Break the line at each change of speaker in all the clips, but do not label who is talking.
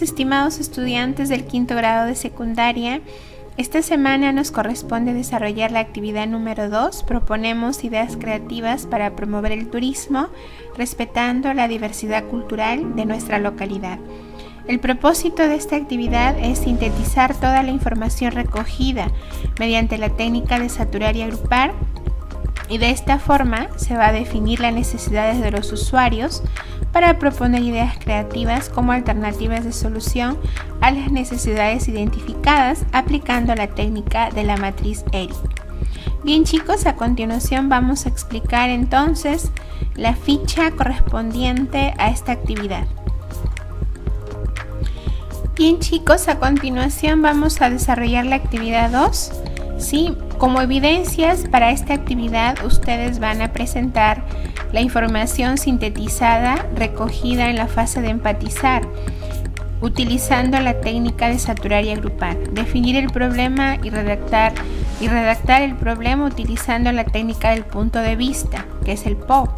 Estimados estudiantes del quinto grado de secundaria, esta semana nos corresponde desarrollar la actividad número 2. Proponemos ideas creativas para promover el turismo, respetando la diversidad cultural de nuestra localidad. El propósito de esta actividad es sintetizar toda la información recogida mediante la técnica de saturar y agrupar, y de esta forma se va a definir las necesidades de los usuarios para proponer ideas creativas como alternativas de solución a las necesidades identificadas aplicando la técnica de la matriz ERIC. Bien chicos, a continuación vamos a explicar entonces la ficha correspondiente a esta actividad. Bien chicos, a continuación vamos a desarrollar la actividad 2. Sí, como evidencias para esta actividad ustedes van a presentar la información sintetizada recogida en la fase de empatizar, utilizando la técnica de saturar y agrupar, definir el problema y redactar el problema utilizando la técnica del punto de vista, que es el POV.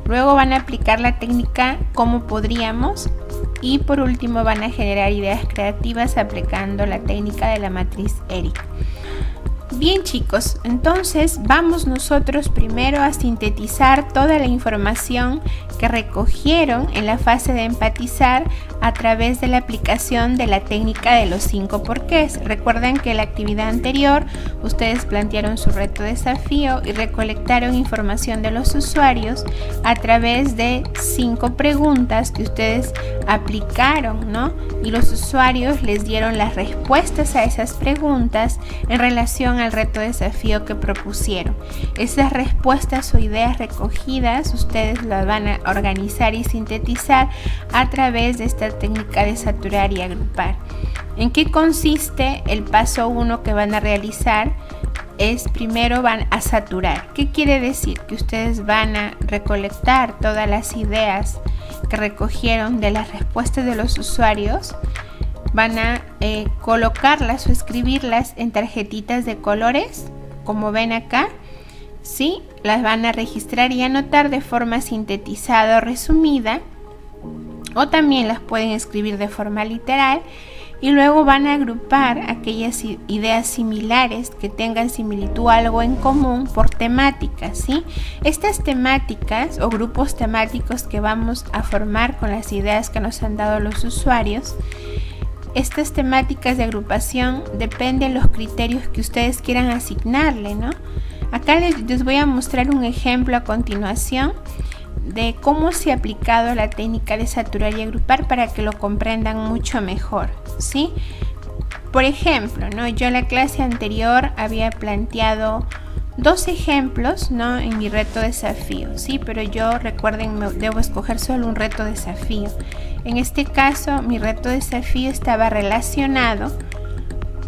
Luego van a aplicar la técnica cómo podríamos y por último van a generar ideas creativas aplicando la técnica de la matriz ERIC. Bien chicos, entonces vamos nosotros primero a sintetizar toda la información que recogieron en la fase de empatizar a través de la aplicación de la técnica de los 5 porqués. Recuerden que en la actividad anterior ustedes plantearon su reto desafío y recolectaron información de los usuarios a través de 5 preguntas que ustedes aplicaron, ¿no? Y los usuarios les dieron las respuestas a esas preguntas en relación al reto desafío que propusieron. Esas respuestas o ideas recogidas ustedes las van a organizar y sintetizar a través de esta técnica de saturar y agrupar. ¿En qué consiste el paso 1 que van a realizar? Es primero van a saturar. ¿Qué quiere decir? Que ustedes van a recolectar todas las ideas que recogieron de las respuestas de los usuarios, van a colocarlas o escribirlas en tarjetitas de colores, como ven acá, ¿sí? Las van a registrar y anotar de forma sintetizada o resumida, o también las pueden escribir de forma literal, y luego van a agrupar aquellas ideas similares que tengan similitud o algo en común por temáticas, ¿sí? Estas temáticas o grupos temáticos que vamos a formar con las ideas que nos han dado los usuarios, estas temáticas de agrupación dependen de los criterios que ustedes quieran asignarle, ¿no? Acá les voy a mostrar un ejemplo a continuación de cómo se ha aplicado la técnica de saturar y agrupar para que lo comprendan mucho mejor, ¿sí? Por ejemplo, ¿no? Yo en la clase anterior había planteado 2 ejemplos, ¿no? En mi reto desafío, ¿sí? Pero yo, recuerden, debo escoger solo un reto desafío. En este caso, mi reto desafío estaba relacionado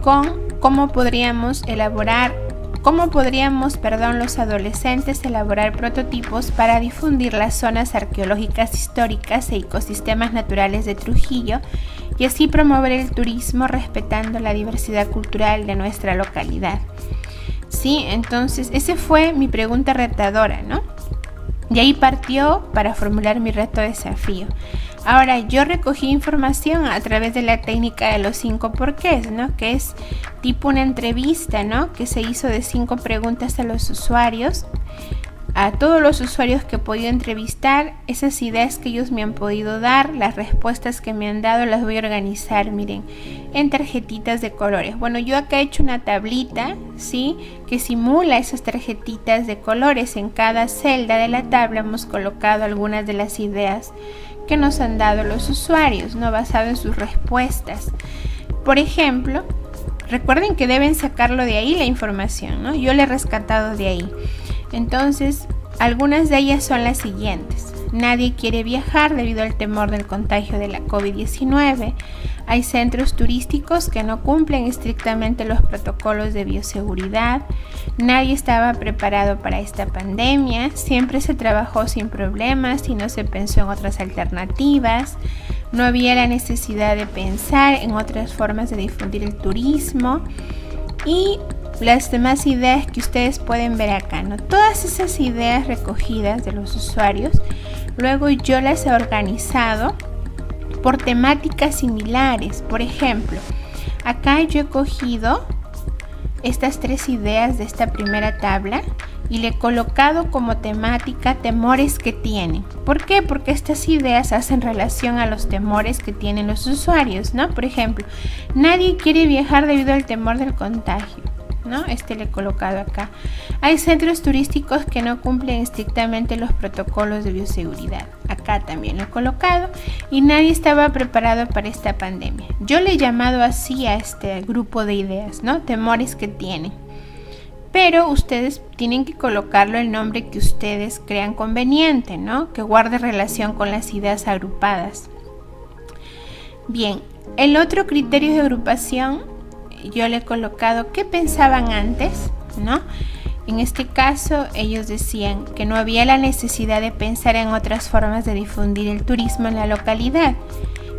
con cómo podríamos los adolescentes elaborar prototipos para difundir las zonas arqueológicas históricas e ecosistemas naturales de Trujillo y así promover el turismo respetando la diversidad cultural de nuestra localidad. Sí, entonces esa fue mi pregunta retadora, ¿no? De ahí partió para formular mi reto desafío. Ahora, yo recogí información a través de la técnica de los 5 porqués, ¿no? Que es tipo una entrevista, ¿no? Que se hizo de 5 preguntas a los usuarios. A todos los usuarios que he podido entrevistar, esas ideas que ellos me han podido dar, las respuestas que me han dado, las voy a organizar, miren, en tarjetitas de colores. Bueno, yo acá he hecho una tablita, ¿sí? Que simula esas tarjetitas de colores. En cada celda de la tabla hemos colocado algunas de las ideas que nos han dado los usuarios, ¿no? Basado en sus respuestas. Por ejemplo, recuerden que deben sacarlo de ahí la información, ¿no? Yo la he rescatado de ahí. Entonces, algunas de ellas son las siguientes. Nadie quiere viajar debido al temor del contagio de la COVID-19. Hay centros turísticos que no cumplen estrictamente los protocolos de bioseguridad. Nadie estaba preparado para esta pandemia. Siempre se trabajó sin problemas y no se pensó en otras alternativas. No había la necesidad de pensar en otras formas de difundir el turismo. Y las demás ideas que ustedes pueden ver acá, ¿no? Todas esas ideas recogidas de los usuarios, luego yo las he organizado por temáticas similares. Por ejemplo, acá yo he cogido estas 3 ideas de esta primera tabla y le he colocado como temática temores que tienen. ¿Por qué? Porque estas ideas hacen relación a los temores que tienen los usuarios, ¿no? Por ejemplo, nadie quiere viajar debido al temor del contagio, ¿no? Le he colocado acá. Hay centros turísticos que no cumplen estrictamente los protocolos de bioseguridad. Acá también lo he colocado. Y nadie estaba preparado para esta pandemia. Yo le he llamado así a este grupo de ideas, ¿no? Temores que tienen. Pero ustedes tienen que colocarlo el nombre que ustedes crean conveniente, ¿no? Que guarde relación con las ideas agrupadas. Bien, el otro criterio de agrupación, yo le he colocado qué pensaban antes, ¿no? En este caso, ellos decían que no había la necesidad de pensar en otras formas de difundir el turismo en la localidad,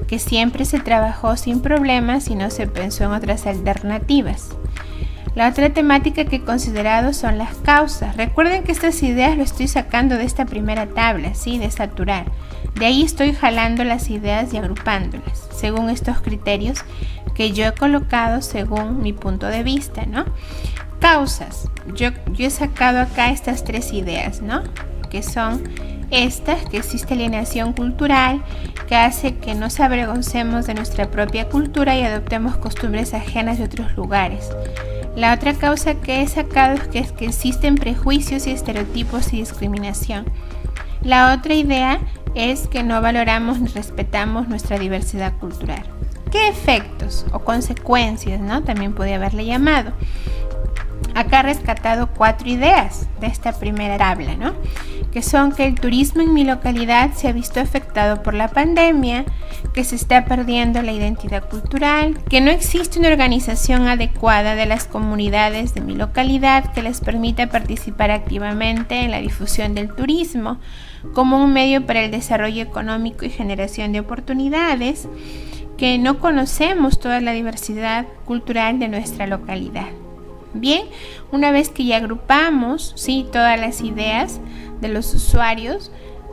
que siempre se trabajó sin problemas y no se pensó en otras alternativas. La otra temática que he considerado son las causas. Recuerden que estas ideas lo estoy sacando de esta primera tabla, ¿sí? De saturar. De ahí estoy jalando las ideas y agrupándolas, según estos criterios que yo he colocado según mi punto de vista, ¿no? Causas. Yo he sacado acá estas 3 ideas, ¿no? Que son estas, que existe alienación cultural, que hace que nos avergoncemos de nuestra propia cultura y adoptemos costumbres ajenas de otros lugares. La otra causa que he sacado es que existen prejuicios y estereotipos y discriminación. La otra idea es que no valoramos ni respetamos nuestra diversidad cultural. ¿Qué efectos o consecuencias, ¿no? También podría haberle llamado. Acá he rescatado 4 ideas de esta primera tabla, ¿no? Que son que el turismo en mi localidad se ha visto afectado por la pandemia, que se está perdiendo la identidad cultural, que no existe una organización adecuada de las comunidades de mi localidad que les permita participar activamente en la difusión del turismo como un medio para el desarrollo económico y generación de oportunidades, que no conocemos toda la diversidad cultural de nuestra localidad. Bien, una vez que ya agrupamos, ¿sí?, todas las ideas de los usuarios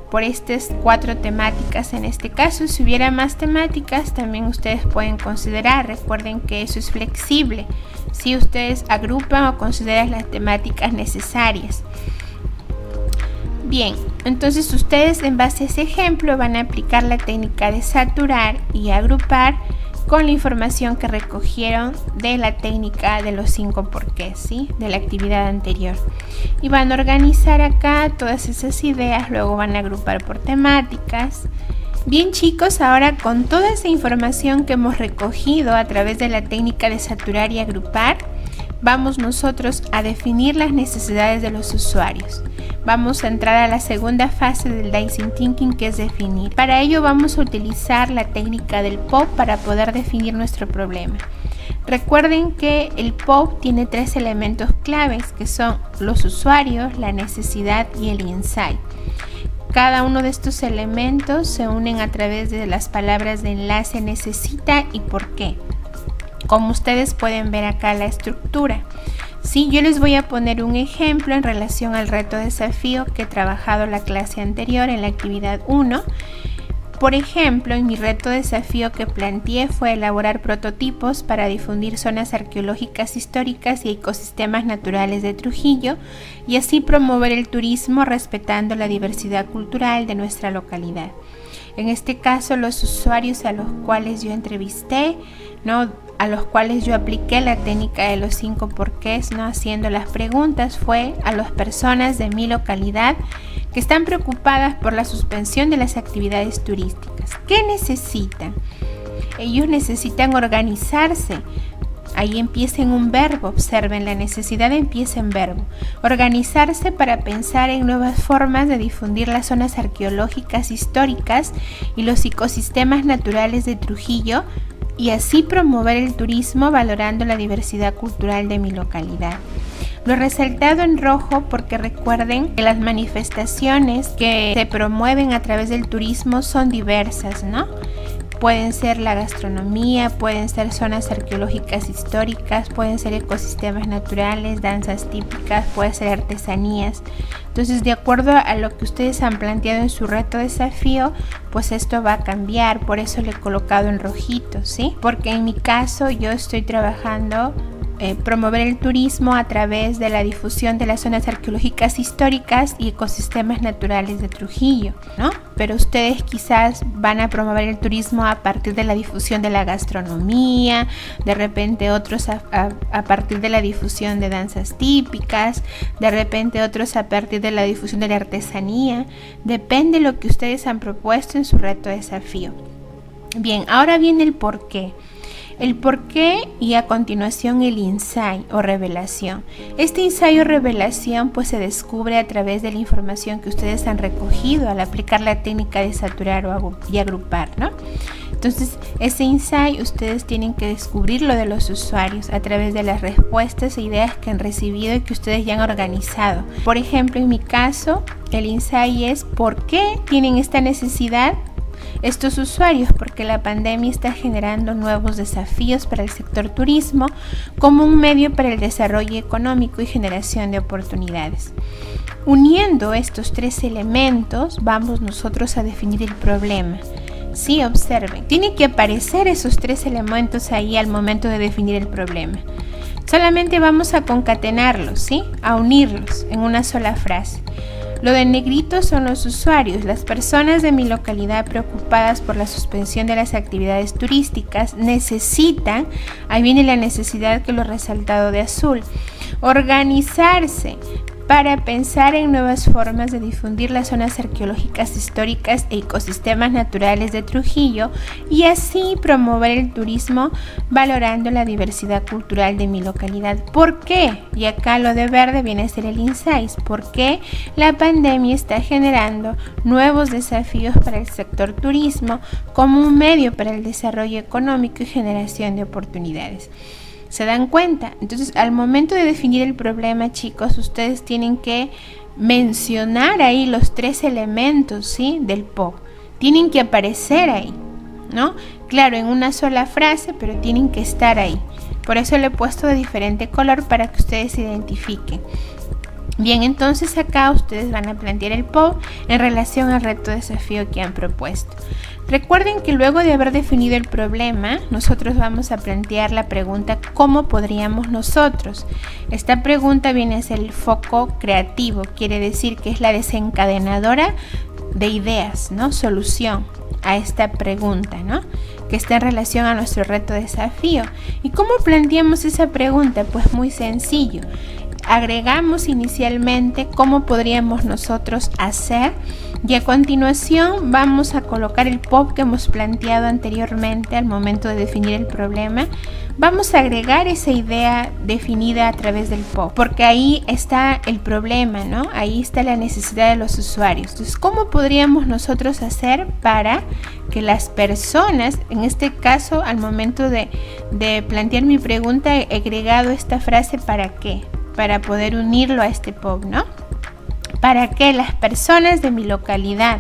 por estas 4 temáticas, en este caso, si hubiera más temáticas, también ustedes pueden considerar. Recuerden que eso es flexible, si ustedes agrupan o consideran las temáticas necesarias. Bien, entonces ustedes en base a ese ejemplo van a aplicar la técnica de saturar y agrupar con la información que recogieron de la técnica de los 5 porqués, ¿sí?, de la actividad anterior. Y van a organizar acá todas esas ideas, luego van a agrupar por temáticas. Bien, chicos, ahora con toda esa información que hemos recogido a través de la técnica de saturar y agrupar, vamos nosotros a definir las necesidades de los usuarios. Vamos a entrar a la segunda fase del Design Thinking, que es definir. Para ello vamos a utilizar la técnica del POV para poder definir nuestro problema. Recuerden que el POV tiene 3 elementos claves, que son los usuarios, la necesidad y el insight. Cada uno de estos elementos se unen a través de las palabras de enlace necesita y por qué. Como ustedes pueden ver acá la estructura. Sí, yo les voy a poner un ejemplo en relación al reto desafío que he trabajado la clase anterior en la actividad 1. Por ejemplo, en mi reto desafío que planteé fue elaborar prototipos para difundir zonas arqueológicas históricas y ecosistemas naturales de Trujillo y así promover el turismo respetando la diversidad cultural de nuestra localidad. En este caso, los usuarios a los cuales yo entrevisté, ¿no?, a los cuales yo apliqué la técnica de los 5 porqués, ¿no?, haciendo las preguntas, fue a las personas de mi localidad que están preocupadas por la suspensión de las actividades turísticas. ¿Qué necesitan? Ellos necesitan organizarse. Ahí empieza en un verbo, observen, la necesidad empieza en verbo. Organizarse para pensar en nuevas formas de difundir las zonas arqueológicas históricas y los ecosistemas naturales de Trujillo y así promover el turismo valorando la diversidad cultural de mi localidad. Lo he resaltado en rojo porque recuerden que las manifestaciones que se promueven a través del turismo son diversas, ¿no? Pueden ser la gastronomía, pueden ser zonas arqueológicas históricas, pueden ser ecosistemas naturales, danzas típicas, pueden ser artesanías. Entonces, de acuerdo a lo que ustedes han planteado en su reto desafío, pues esto va a cambiar. Por eso le he colocado en rojito, ¿sí? Porque en mi caso yo estoy trabajando promover el turismo a través de la difusión de las zonas arqueológicas históricas y ecosistemas naturales de Trujillo, ¿no? Pero ustedes quizás van a promover el turismo a partir de la difusión de la gastronomía, de repente otros a partir de la difusión de danzas típicas, de repente otros a partir de la difusión de la artesanía. Depende de lo que ustedes han propuesto en su reto desafío. Bien, ahora viene el porqué. El porqué y a continuación el insight o revelación. Este insight o revelación pues se descubre a través de la información que ustedes han recogido al aplicar la técnica de saturar y agrupar, ¿no? Entonces, ese insight ustedes tienen que descubrirlo de los usuarios a través de las respuestas e ideas que han recibido y que ustedes ya han organizado. Por ejemplo, en mi caso, el insight es ¿por qué tienen esta necesidad estos usuarios? Porque la pandemia está generando nuevos desafíos para el sector turismo como un medio para el desarrollo económico y generación de oportunidades. Uniendo estos tres elementos, vamos nosotros a definir el problema. Sí, observen, tienen que aparecer esos tres elementos ahí al momento de definir el problema. Solamente vamos a concatenarlos, ¿sí? A unirlos en una sola frase. Lo de negrito son los usuarios, las personas de mi localidad preocupadas por la suspensión de las actividades turísticas necesitan, ahí viene la necesidad que lo he resaltado de azul, organizarse para pensar en nuevas formas de difundir las zonas arqueológicas históricas e ecosistemas naturales de Trujillo y así promover el turismo valorando la diversidad cultural de mi localidad. ¿Por qué? Y acá lo de verde viene a ser el insight. ¿Por qué la pandemia está generando nuevos desafíos para el sector turismo como un medio para el desarrollo económico y generación de oportunidades? ¿Se dan cuenta? Entonces, al momento de definir el problema, chicos, ustedes tienen que mencionar ahí los tres elementos, ¿sí? Del POC. Tienen que aparecer ahí, ¿no? Claro, en una sola frase, pero tienen que estar ahí. Por eso le he puesto de diferente color para que ustedes se identifiquen. Bien, entonces acá ustedes van a plantear el POC en relación al reto desafío que han propuesto. Recuerden que luego de haber definido el problema, nosotros vamos a plantear la pregunta ¿cómo podríamos nosotros? Esta pregunta viene a ser el foco creativo, quiere decir que es la desencadenadora de ideas, ¿no? Solución a esta pregunta, ¿no? Que está en relación a nuestro reto desafío. ¿Y cómo planteamos esa pregunta? Pues muy sencillo. Agregamos inicialmente cómo podríamos nosotros hacer y a continuación vamos a colocar el POC que hemos planteado anteriormente al momento de definir el problema. Vamos a agregar esa idea definida a través del POC porque ahí está el problema, ¿no? Ahí está la necesidad de los usuarios. Entonces, ¿cómo podríamos nosotros hacer para que las personas, en este caso al momento de plantear mi pregunta, he agregado esta frase ¿para qué? Para poder unirlo a este POC, ¿no? Para que las personas de mi localidad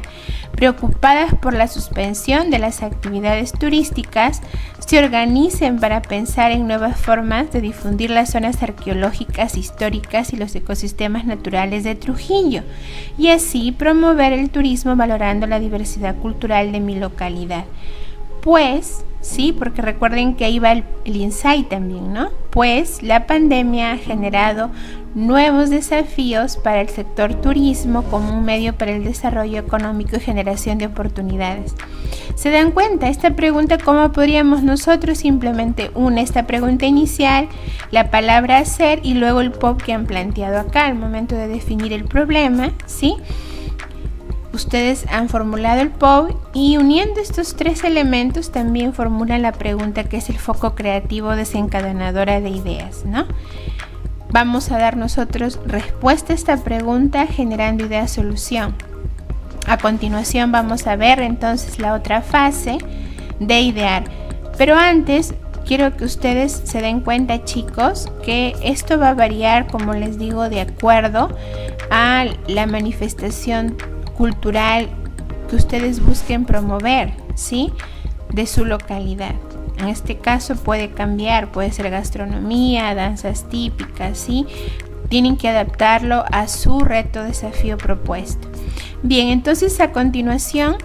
preocupadas por la suspensión de las actividades turísticas se organicen para pensar en nuevas formas de difundir las zonas arqueológicas, históricas y los ecosistemas naturales de Trujillo y así promover el turismo valorando la diversidad cultural de mi localidad. Pues, sí, porque recuerden que ahí va el insight también, ¿no? Pues la pandemia ha generado nuevos desafíos para el sector turismo como un medio para el desarrollo económico y generación de oportunidades. ¿Se dan cuenta? Esta pregunta, ¿cómo podríamos nosotros? Simplemente une esta pregunta inicial, la palabra hacer y luego el POC que han planteado acá al momento de definir el problema, ¿sí? Ustedes han formulado el POC y uniendo estos tres elementos también formulan la pregunta que es el foco creativo desencadenadora de ideas, ¿no? Vamos a dar nosotros respuesta a esta pregunta generando idea-solución. A continuación vamos a ver entonces la otra fase de idear. Pero antes quiero que ustedes se den cuenta, chicos, que esto va a variar, como les digo, de acuerdo a la manifestación cultural que ustedes busquen promover, ¿sí? de su localidad. En este caso puede cambiar, puede ser gastronomía, danzas típicas, ¿sí? Tienen que adaptarlo a su reto, desafío propuesto. Bien, entonces a continuación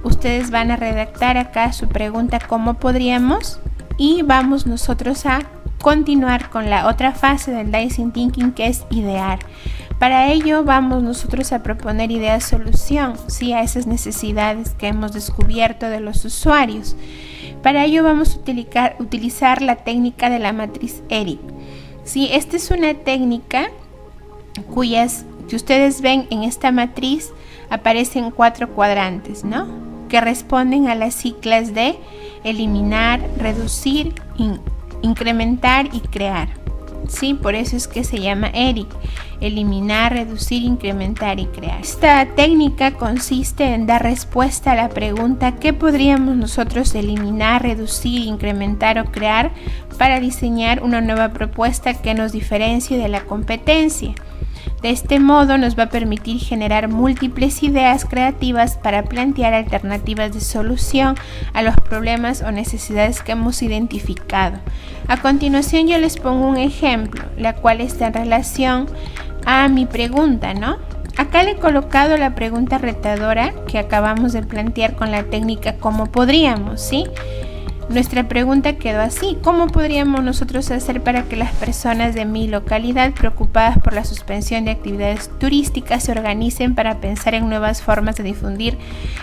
ustedes van a redactar acá su pregunta ¿cómo podríamos? Y vamos nosotros a continuar con la otra fase del Design Thinking, que es idear. Para ello vamos nosotros a proponer ideas solución, ¿sí? A esas necesidades que hemos descubierto de los usuarios. Para ello vamos a utilizar la técnica de la matriz ERIC. ¿Sí? Esta es una técnica si ustedes ven en esta matriz aparecen 4 cuadrantes, ¿no? Que responden a las siglas de eliminar, reducir, incrementar y crear. Sí, por eso es que se llama ERIC, eliminar, reducir, incrementar y crear. Esta técnica consiste en dar respuesta a la pregunta ¿qué podríamos nosotros eliminar, reducir, incrementar o crear para diseñar una nueva propuesta que nos diferencie de la competencia? De este modo nos va a permitir generar múltiples ideas creativas para plantear alternativas de solución a los problemas o necesidades que hemos identificado. A continuación yo les pongo un ejemplo, la cual está en relación a mi pregunta, ¿no? Acá le he colocado la pregunta retadora que acabamos de plantear con la técnica ¿cómo podríamos? ¿Sí? Nuestra pregunta quedó así: ¿cómo podríamos nosotros hacer para que las personas de mi localidad preocupadas por la suspensión de actividades turísticas se organicen para pensar en nuevas formas de difundir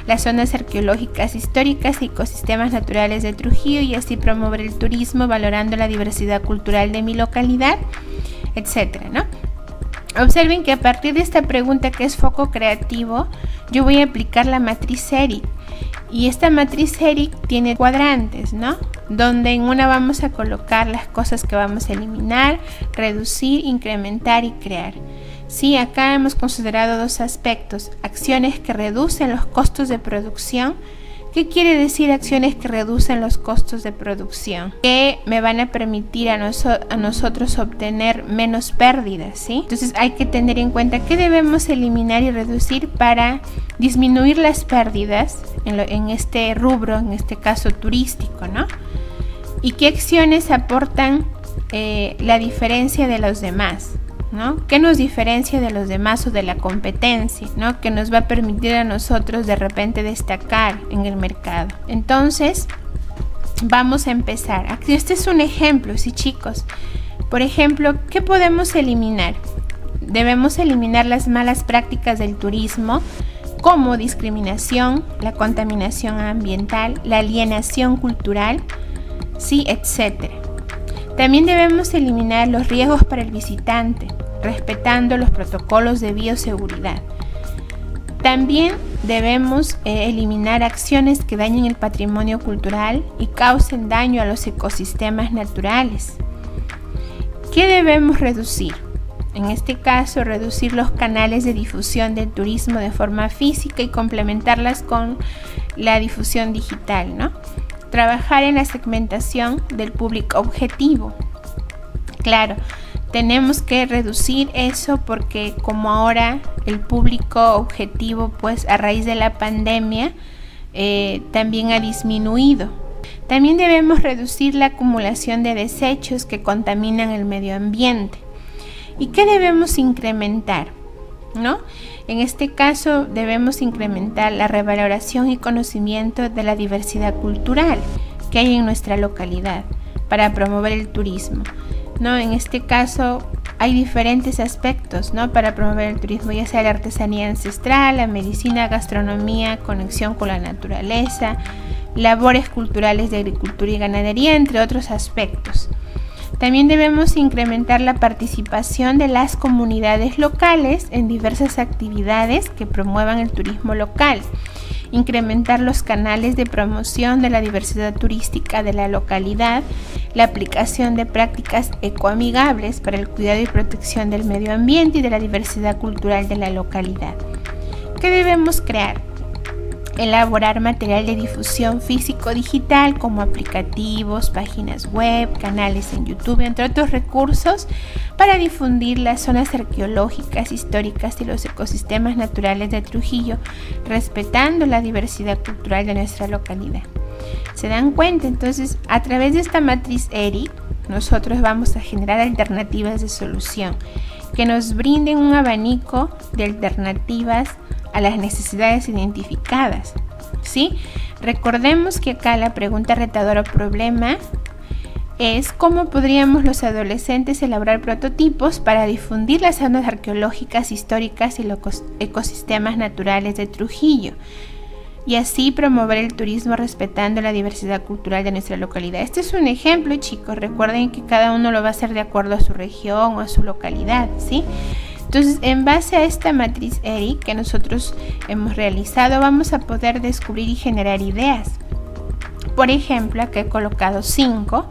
las zonas arqueológicas históricas y ecosistemas naturales de Trujillo y así promover el turismo valorando la diversidad cultural de mi localidad, etcétera, ¿no? Observen que a partir de esta pregunta, que es foco creativo, yo voy a aplicar la matriz ERIC. Y esta matriz ERIC tiene cuadrantes, ¿no? Donde en una vamos a colocar las cosas que vamos a eliminar, reducir, incrementar y crear. Sí, acá hemos considerado 2 aspectos: acciones que reducen los costos de producción. ¿Qué quiere decir acciones que reducen los costos de producción? Que me van a permitir a nosotros obtener menos pérdidas, ¿sí? Entonces hay que tener en cuenta qué debemos eliminar y reducir para disminuir las pérdidas en este rubro, en este caso turístico, ¿no? Y qué acciones aportan la diferencia de los demás, ¿no? ¿Qué nos diferencia de los demás o de la competencia, ¿no? Que nos va a permitir a nosotros de repente destacar en el mercado. Entonces, vamos a empezar. Aquí este es un ejemplo, sí, chicos. Por ejemplo, ¿qué podemos eliminar? Debemos eliminar las malas prácticas del turismo, como discriminación, la contaminación ambiental, la alienación cultural, sí, etcétera. También debemos eliminar los riesgos para el visitante, respetando los protocolos de bioseguridad. También debemos eliminar acciones que dañen el patrimonio cultural y causen daño a los ecosistemas naturales. ¿Qué debemos reducir? En este caso, reducir los canales de difusión del turismo de forma física y complementarlas con la difusión digital, ¿no? Trabajar en la segmentación del público objetivo. Claro, tenemos que reducir eso porque como ahora el público objetivo, pues a raíz de la pandemia, también ha disminuido. También debemos reducir la acumulación de desechos que contaminan el medio ambiente. ¿Y qué debemos incrementar? ¿No? En este caso debemos incrementar la revaloración y conocimiento de la diversidad cultural que hay en nuestra localidad para promover el turismo, ¿no? En este caso hay diferentes aspectos, ¿no? Para promover el turismo, ya sea la artesanía ancestral, la medicina, gastronomía, conexión con la naturaleza, labores culturales de agricultura y ganadería, entre otros aspectos. También debemos incrementar la participación de las comunidades locales en diversas actividades que promuevan el turismo local, incrementar los canales de promoción de la diversidad turística de la localidad, la aplicación de prácticas ecoamigables para el cuidado y protección del medio ambiente y de la diversidad cultural de la localidad. ¿Qué debemos crear? Elaborar material de difusión físico-digital como aplicativos, páginas web, canales en YouTube, entre otros recursos para difundir las zonas arqueológicas, históricas y los ecosistemas naturales de Trujillo, respetando la diversidad cultural de nuestra localidad. ¿Se dan cuenta? Entonces, a través de esta matriz ERIC, nosotros vamos a generar alternativas de solución que nos brinden un abanico de alternativas a las necesidades identificadas, ¿sí? Recordemos que acá la pregunta retadora o problema es cómo podríamos los adolescentes elaborar prototipos para difundir las zonas arqueológicas, históricas y los ecosistemas naturales de Trujillo, y así promover el turismo respetando la diversidad cultural de nuestra localidad. Este es un ejemplo, chicos. Recuerden que cada uno lo va a hacer de acuerdo a su región o a su localidad, ¿sí? Entonces, en base a esta matriz ERIC que nosotros hemos realizado, vamos a poder descubrir y generar ideas. Por ejemplo, acá he colocado 5.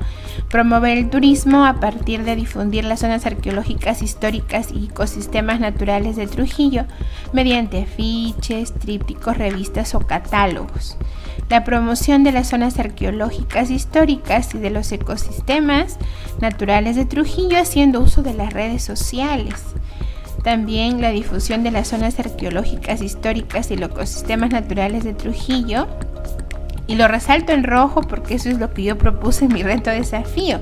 Promover el turismo a partir de difundir las zonas arqueológicas, históricas y ecosistemas naturales de Trujillo mediante afiches, trípticos, revistas o catálogos. La promoción de las zonas arqueológicas, históricas y de los ecosistemas naturales de Trujillo haciendo uso de las redes sociales. También la difusión de las zonas arqueológicas, históricas y los ecosistemas naturales de Trujillo. Y lo resalto en rojo porque eso es lo que yo propuse en mi reto desafío.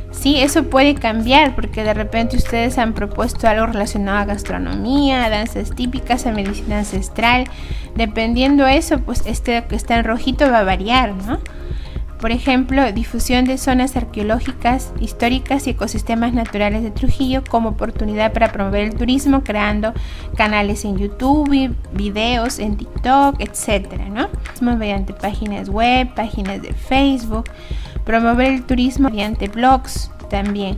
Sí, eso puede cambiar porque de repente ustedes han propuesto algo relacionado a gastronomía, a danzas típicas, a medicina ancestral. Dependiendo de eso, pues este que está en rojito va a variar, ¿no? Por ejemplo, difusión de zonas arqueológicas, históricas y ecosistemas naturales de Trujillo como oportunidad para promover el turismo, creando canales en YouTube, videos en TikTok, etcétera, ¿no? Mediante páginas web, páginas de Facebook, promover el turismo mediante blogs también.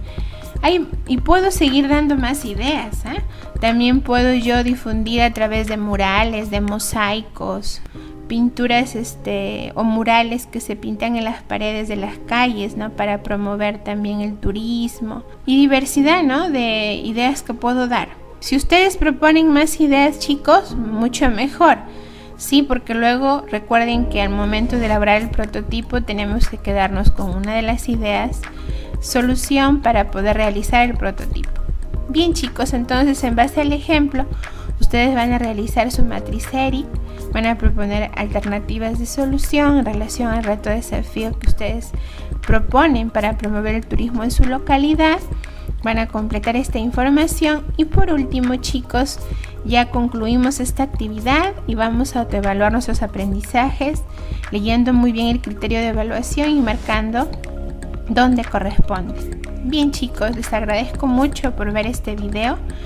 Y puedo seguir dando más ideas, ¿eh? También puedo yo difundir a través de murales, de mosaicos, pinturas o murales que se pintan en las paredes de las calles, ¿no? Para promover también el turismo y diversidad, ¿no? De ideas que puedo dar. Si ustedes proponen más ideas, chicos, mucho mejor. Sí, porque luego recuerden que al momento de elaborar el prototipo tenemos que quedarnos con una de las ideas, solución para poder realizar el prototipo. Bien, chicos, entonces en base al ejemplo, ustedes van a realizar su matriz ERIC, van a proponer alternativas de solución en relación al reto desafío que ustedes proponen para promover el turismo en su localidad. Van a completar esta información y por último, chicos, ya concluimos esta actividad y vamos a autoevaluar nuestros aprendizajes leyendo muy bien el criterio de evaluación y marcando donde corresponde. Bien, chicos, les agradezco mucho por ver este video.